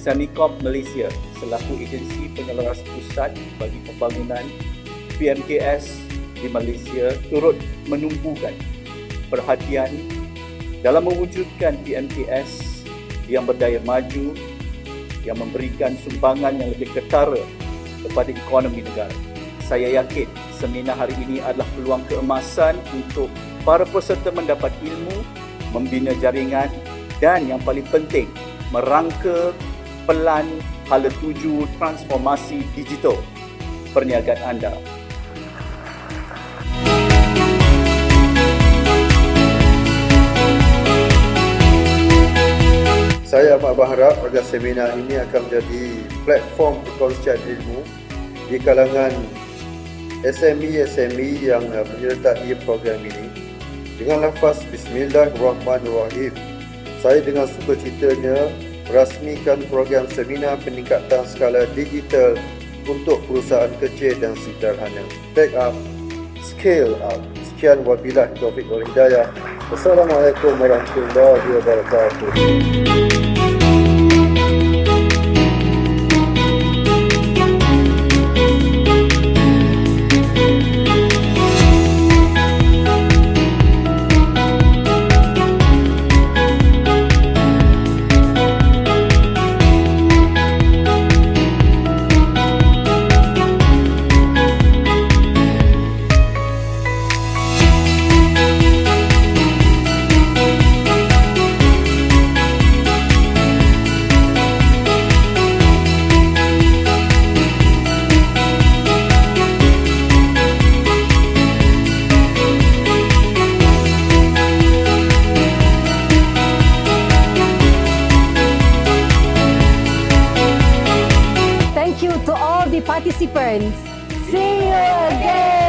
Semicorp Malaysia selaku agensi penyelaras pusat bagi pembangunan PMKS di Malaysia turut menumpukan perhatian dalam mewujudkan PMKS yang berdaya maju, yang memberikan sumbangan yang lebih ketara kepada ekonomi negara. Saya yakin seminar hari ini adalah peluang keemasan untuk para peserta mendapat ilmu, membina jaringan dan yang paling penting, merangka pelan hala tuju transformasi digital perniagaan anda. Saya amat berharap agar seminar ini akan menjadi platform perkongsian ilmu di kalangan SME yang menyertai program ini. Dengan lafaz Bismillahirrahmanirrahim, saya dengan sukacitanya rasmikan program seminar peningkatan skala digital untuk perusahaan kecil dan sederhana. Take up, scale up. Sekian, wabillahi taufiq wal hidayah. Wassalamualaikum warahmatullahi wabarakatuh. Thank you to all the participants. See you again!